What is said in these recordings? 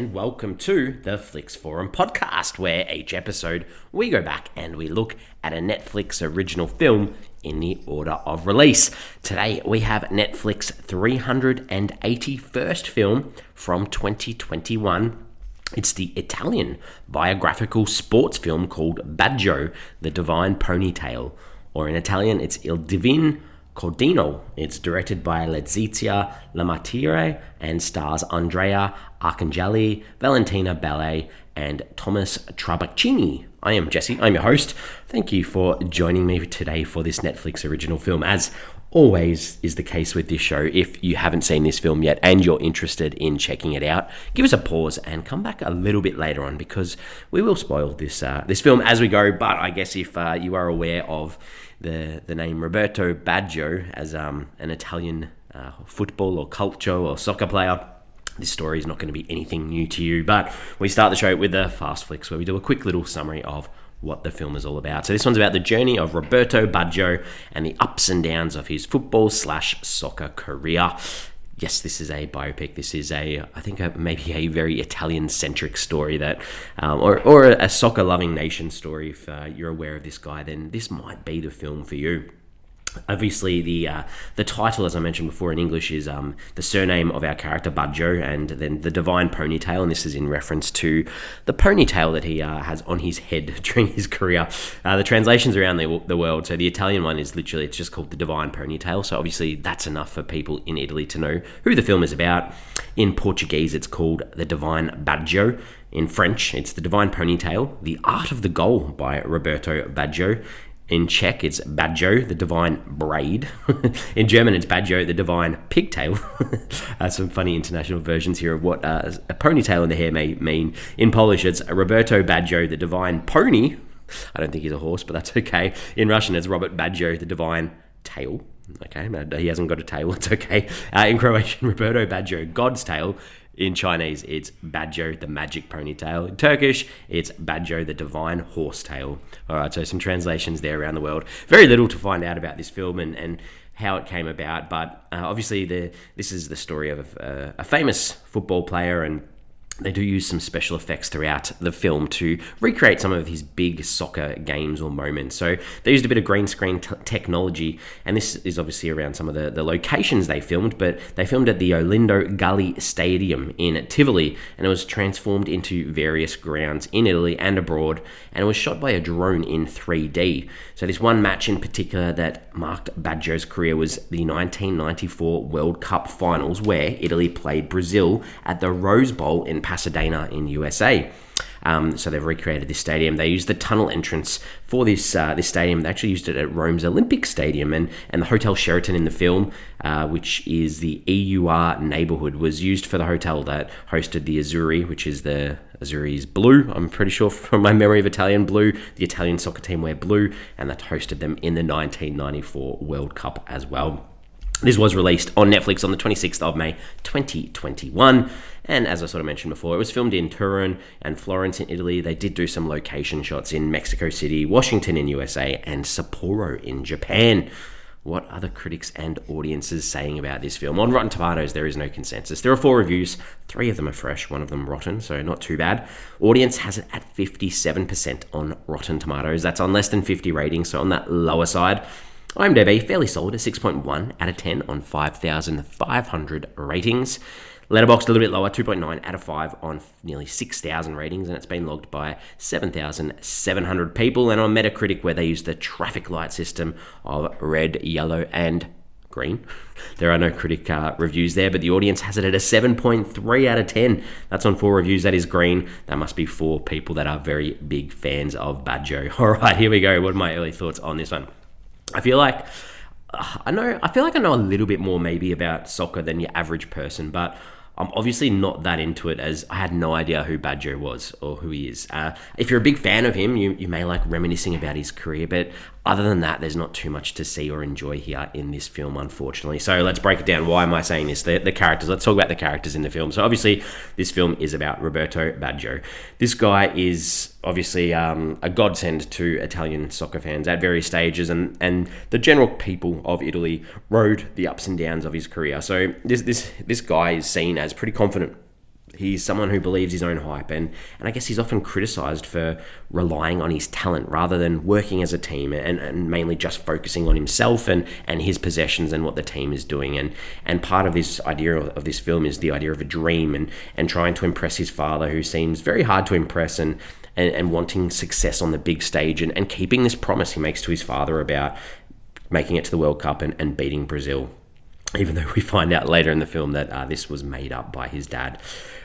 and welcome to the Flix Forum podcast, where each episode we go back and we look at a Netflix original film in the order of release. Today we have Netflix 381st film from 2021. It's the Italian biographical sports film called Baggio, the Divine Ponytail, or in Italian it's Il Divin Codino. It's directed by Leitzia Lamartire and stars Andrea Arcangeli, Valentina, Belle, and Thomas Trabacchi. I am Jesse, I'm your host. Thank you for joining me today for this Netflix original film. As always is the case with this show, if you haven't seen this film yet and you're interested in checking it out, give us a pause and come back a little bit later on, because we will spoil this film as we go. But I guess if you are aware of the name Roberto Baggio as an Italian football or culture or soccer player, this story is not going to be anything new to you. But we start the show with the Fast Flicks, where we do a quick little summary of what the film is all about. So this one's about the journey of Roberto Baggio and the ups and downs of his football/soccer career. Yes, this is a biopic. This is maybe a very Italian-centric story that, or a soccer-loving nation story. If you're aware of this guy, then this might be the film for you. Obviously, the title, as I mentioned before in English, is the surname of our character, Baggio, and then the Divine Ponytail, and this is in reference to the ponytail that he has on his head during his career. The translations around the world, so the Italian one is literally, it's just called the Divine Ponytail, so obviously that's enough for people in Italy to know who the film is about. In Portuguese, it's called the Divine Baggio. In French, it's the Divine Ponytail, The Art of the Goal by Roberto Baggio. In Czech, it's Baggio, the Divine Braid. In German, it's Baggio, the Divine Pigtail. Some funny international versions here of what a ponytail in the hair may mean. In Polish, it's Roberto Baggio, the Divine Pony. I don't think he's a horse, but that's okay. In Russian, it's Robert Baggio, the Divine Tail. Okay, he hasn't got a tail, it's okay. In Croatian, Roberto Baggio, God's Tail. In Chinese, it's Baggio, the magic ponytail. In Turkish, it's Baggio, the divine horsetail. All right, so some translations there around the world. Very little to find out about this film and how it came about, but obviously this is the story of a famous football player, and they do use some special effects throughout the film to recreate some of his big soccer games or moments. So they used a bit of green screen technology, and this is obviously around some of the locations they filmed, but they filmed at the Olindo Gully Stadium in Tivoli, and it was transformed into various grounds in Italy and abroad, and it was shot by a drone in 3D. So this one match in particular that marked Baggio's career was the 1994 World Cup Finals, where Italy played Brazil at the Rose Bowl in Pasadena in USA. So they've recreated this stadium. They used the tunnel entrance for this stadium. They actually used it at Rome's Olympic Stadium, and the Hotel Sheraton in the film, which is the EUR neighborhood, was used for the hotel that hosted the Azzurri, which is the Azzurri's blue. I'm pretty sure from my memory of Italian blue, the Italian soccer team wear blue, and that hosted them in the 1994 World Cup as well. This was released on Netflix on the 26th of May 2021, and as I sort of mentioned before, it was filmed in Turin and Florence in Italy. They did do some location shots in Mexico City, Washington in USA, and Sapporo in Japan. What are the critics and audiences saying about this film? On Rotten Tomatoes, there is no consensus. There are 4 reviews, 3 of them are fresh, 1 of them rotten, so not too bad. Audience has it at 57% on Rotten Tomatoes. That's on less than 50 ratings, so on that lower side. IMDb, fairly solid, a 6.1 out of 10 on 5,500 ratings. Letterboxd, a little bit lower, 2.9 out of 5 on nearly 6,000 ratings, and it's been logged by 7,700 people. And on Metacritic, where they use the traffic light system of red, yellow, and green, there are no critic reviews there, but the audience has it at a 7.3 out of 10. That's on 4 reviews. That is green. That must be 4 people that are very big fans of Baggio. All right, here we go. What are my early thoughts on this one? I feel like I know a little bit more maybe about soccer than your average person, but I'm obviously not that into it, as I had no idea who Baggio was or who he is. If you're a big fan of him, you may like reminiscing about his career, but other than that, there's not too much to see or enjoy here in this film, unfortunately. So let's break it down. Why am I saying this? The characters. Let's talk about the characters in the film. So obviously, this film is about Roberto Baggio. This guy is obviously a godsend to Italian soccer fans at various stages, and the general people of Italy rode the ups and downs of his career. So this guy is seen as pretty confident He's someone who believes his own hype, and I guess he's often criticised for relying on his talent rather than working as a team, and mainly just focusing on himself and his possessions and what the team is doing. And part of this idea of this film is the idea of a dream and trying to impress his father, who seems very hard to impress, and wanting success on the big stage, and keeping this promise he makes to his father about making it to the World Cup and beating Brazil. Even though we find out later in the film that this was made up by his dad.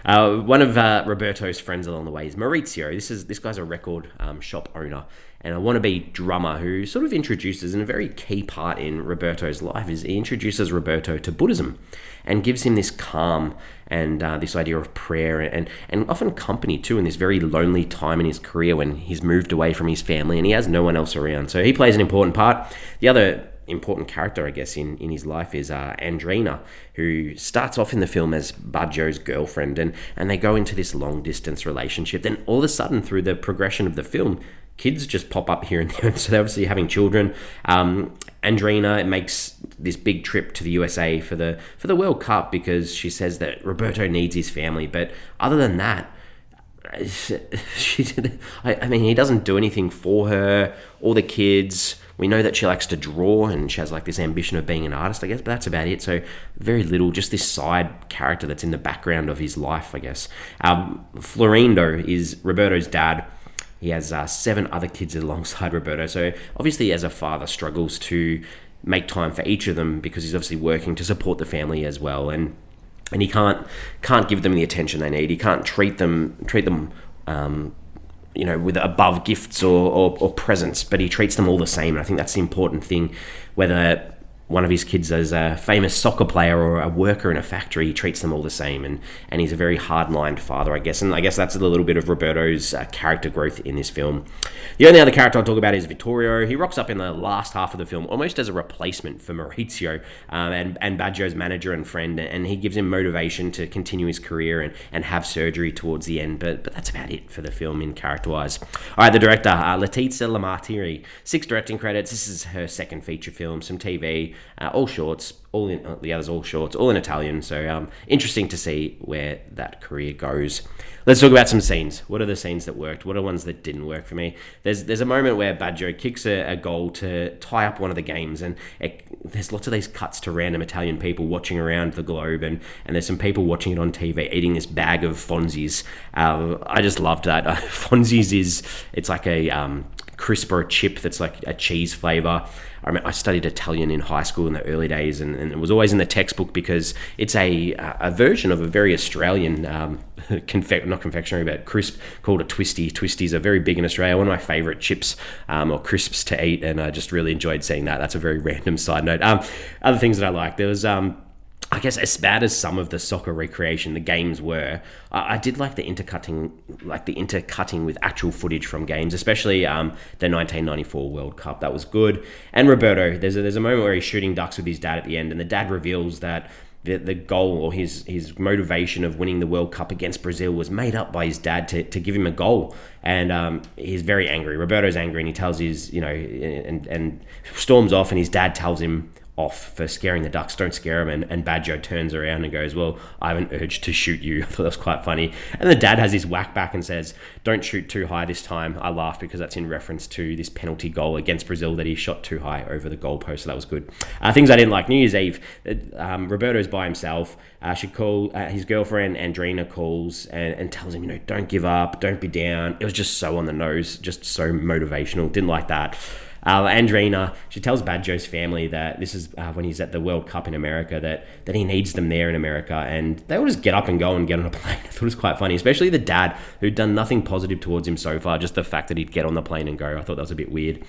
One of Roberto's friends along the way is Maurizio. This guy's a record shop owner and a wannabe drummer who sort of introduces, and a very key part in Roberto's life is he introduces Roberto to Buddhism and gives him this calm and this idea of prayer and often company too, in this very lonely time in his career when he's moved away from his family and he has no one else around. So he plays an important part. The other important character, I guess, in his life is Andrea, who starts off in the film as Baggio's girlfriend, and they go into this long distance relationship. Then all of a sudden, through the progression of the film, kids just pop up here and there, so they're obviously having children. Andrea makes this big trip to the USA for the World Cup because she says that Roberto needs his family, but other than that, he doesn't do anything for her or the kids. We know that she likes to draw and she has like this ambition of being an artist, I guess, but that's about it. So very little, just this side character that's in the background of his life, I guess. Florindo is Roberto's dad. He has 7 other kids alongside Roberto. So obviously as a father struggles to make time for each of them because he's obviously working to support the family as well. And he can't give them the attention they need. He can't treat them with above gifts or presents, but he treats them all the same. And I think that's the important thing. Whether one of his kids is a famous soccer player or a worker in a factory, he treats them all the same. And he's a very hard-lined father, I guess. And I guess that's a little bit of Roberto's character growth in this film. The only other character I'll talk about is Vittorio. He rocks up in the last half of the film almost as a replacement for Maurizio and Baggio's manager and friend. And he gives him motivation to continue his career and have surgery towards the end. But that's about it for the film in character-wise. All right, the director, Leitzia Lamartire. 6 directing credits. This is her second feature film, some TV. All shorts, the others all shorts, all in Italian. So interesting to see where that career goes. Let's talk about some scenes. What are the scenes that worked? What are ones that didn't work for me? There's a moment where Baggio kicks a goal to tie up one of the games, and there's lots of these cuts to random Italian people watching around the globe, and there's some people watching it on TV eating this bag of Fonzies. I just loved that. Fonzies it's like a crisp or a chip that's like a cheese flavor. I studied Italian in high school in the early days, and it was always in the textbook because it's a version of a very Australian not confectionery, but crisp called a twisty. Twisties are very big in Australia. One of my favourite chips or crisps to eat, and I just really enjoyed seeing that. That's a very random side note. Other things that I liked, there was I guess as bad as some of the soccer recreation, the games were, I did like the intercutting with actual footage from games, especially the 1994 World Cup. That was good. And Roberto, there's a moment where he's shooting ducks with his dad at the end, and the dad reveals that the goal or his motivation of winning the World Cup against Brazil was made up by his dad to give him a goal. And he's very angry. Roberto's angry, and he tells and storms off, and his dad tells him off for scaring the ducks. Don't scare him. And Baggio turns around and goes, well, I have an urge to shoot you. I thought that was quite funny. And the dad has his whack back and says, don't shoot too high this time. I laugh because that's in reference to this penalty goal against Brazil that he shot too high over the goalpost. So that was good. Things I didn't like. New Year's Eve, Roberto's by himself. His girlfriend Andrea calls and tells him, don't give up, don't be down. It was just so on the nose, just so motivational. Didn't like that. Andrea, she tells Baggio's family that this is when he's at the World Cup in America, that he needs them there in America, and they will just get up and go and get on a plane. I thought it was quite funny, especially the dad, who'd done nothing positive towards him so far, just the fact that he'd get on the plane and go. I thought that was a bit weird.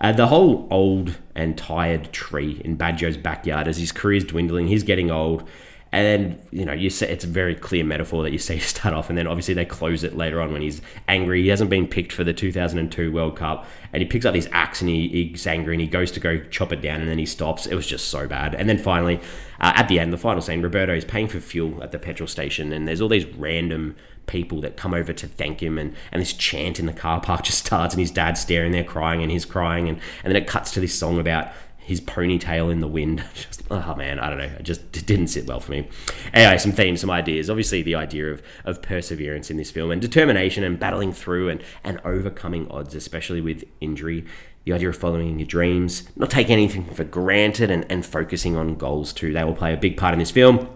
The whole old and tired tree in Baggio's backyard, as his career's dwindling, he's getting old. And then, you say it's a very clear metaphor that you see to start off, and then obviously they close it later on when he's angry. He hasn't been picked for the 2002 World Cup, and he picks up his axe and he's angry and he goes to go chop it down, and then he stops. It was just so bad. And then finally, at the end, the final scene, Roberto is paying for fuel at the petrol station, and there's all these random people that come over to thank him, and this chant in the car park just starts, and his dad's staring there crying, and he's crying, and then it cuts to this song about his ponytail in the wind. Just, oh man, I don't know. It didn't sit well for me. Anyway, some themes, some ideas. Obviously, the idea of perseverance in this film and determination and battling through and overcoming odds, especially with injury. The idea of following your dreams, not taking anything for granted, and focusing on goals too. They will play a big part in this film,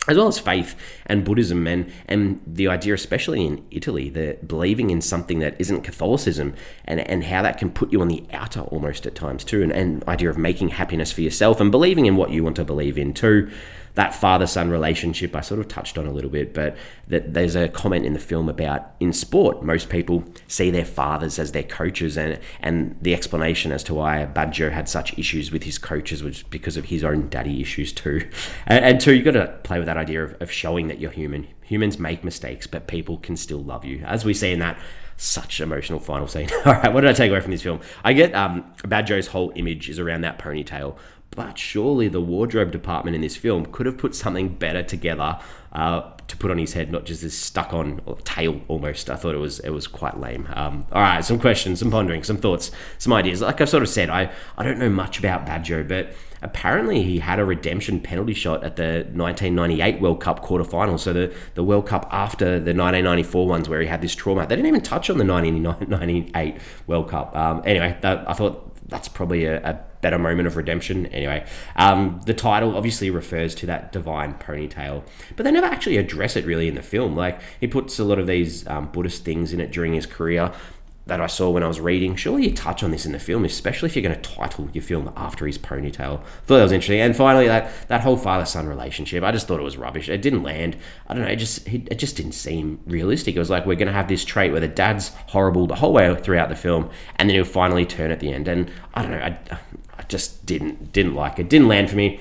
as well as faith and Buddhism and the idea, especially in Italy, the believing in something that isn't Catholicism and how that can put you on the outer almost at times too, and idea of making happiness for yourself and believing in what you want to believe in too. That father-son relationship I sort of touched on a little bit, but that there's a comment in the film about in sport, most people see their fathers as their coaches, and the explanation as to why Baggio had such issues with his coaches was because of his own daddy issues too. And two, you've got to play with that idea of showing that you're human. Humans make mistakes, but people can still love you, as we see in that such emotional final scene. All right, what did I take away from this film? I get Baggio's whole image is around that ponytail, but surely the wardrobe department in this film could have put something better together to put on his head, not just this stuck-on tail almost. I thought it was quite lame. All right, some questions, some pondering, some thoughts, some ideas. Like I've sort of said, I don't know much about Baggio, but apparently he had a redemption penalty shot at the 1998 World Cup quarterfinals. So the World Cup after the 1994 ones where he had this trauma. They didn't even touch on the 1998 World Cup. Anyway, I thought that's probably a better moment of redemption. Anyway, the title obviously refers to that divine ponytail, but they never actually address it really in the film. Like, he puts a lot of these Buddhist things in it during his career that I saw when I was reading. Surely you touch on this in the film, especially if you're going to title your film after his ponytail. Thought that was interesting. And finally, that whole father-son relationship, I just thought it was rubbish. It didn't land. I don't know, it just didn't seem realistic. It was like, we're going to have this trait where the dad's horrible the whole way throughout the film, and then he'll finally turn at the end. And I don't know, I just didn't like it. Didn't land for me.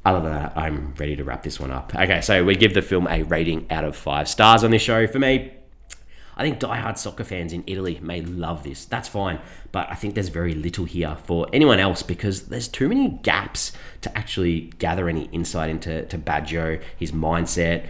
Other than that, I'm ready to wrap this one up. Okay, so we give the film a rating out of 5 stars on this show. For me, I think diehard soccer fans in Italy may love this. That's fine. But I think there's very little here for anyone else because there's too many gaps to actually gather any insight into Baggio, his mindset,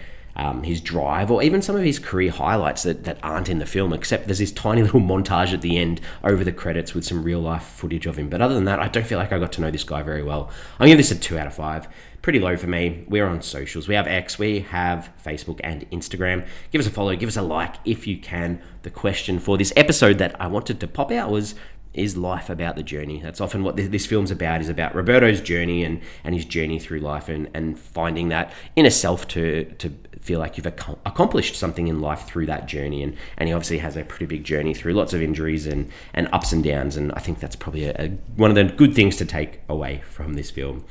his drive, or even some of his career highlights that aren't in the film, except there's this tiny little montage at the end over the credits with some real life footage of him. But other than that, I don't feel like I got to know this guy very well. I'm going to give this a 2 out of 5. Pretty low for me. We're on socials. We have X, we have Facebook and Instagram. Give us a follow, give us a like if you can. The question for this episode that I wanted to pop out was, is life about the journey? That's often what this film's about, is about Roberto's journey and his journey through life and finding that inner self to feel like you've accomplished something in life through that journey. And he obviously has a pretty big journey through lots of injuries and ups and downs. And I think that's probably one of the good things to take away from this film.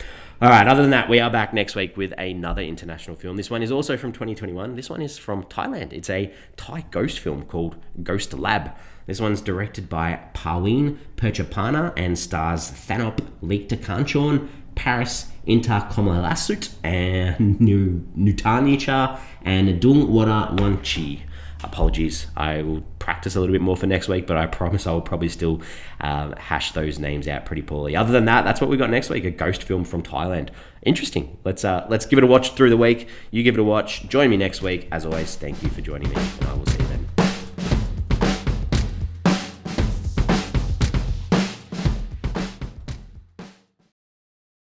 All right, other than that, we are back next week with another international film. This one is also from 2021. This one is from Thailand. It's a Thai ghost film called Ghost Lab. This one's directed by Paween Perchapana and stars Thanop Leektakanchorn, Paris Intakomalasut, and Nutanica and Dungwara Wanchi. Apologies, I will practice a little bit more for next week, but I promise I will probably still hash those names out pretty poorly. Other than that, that's what we got next week, a ghost film from Thailand. Interesting. Let's give it a watch through the week. You give it a watch. Join me next week. As always, thank you for joining me, and I will see you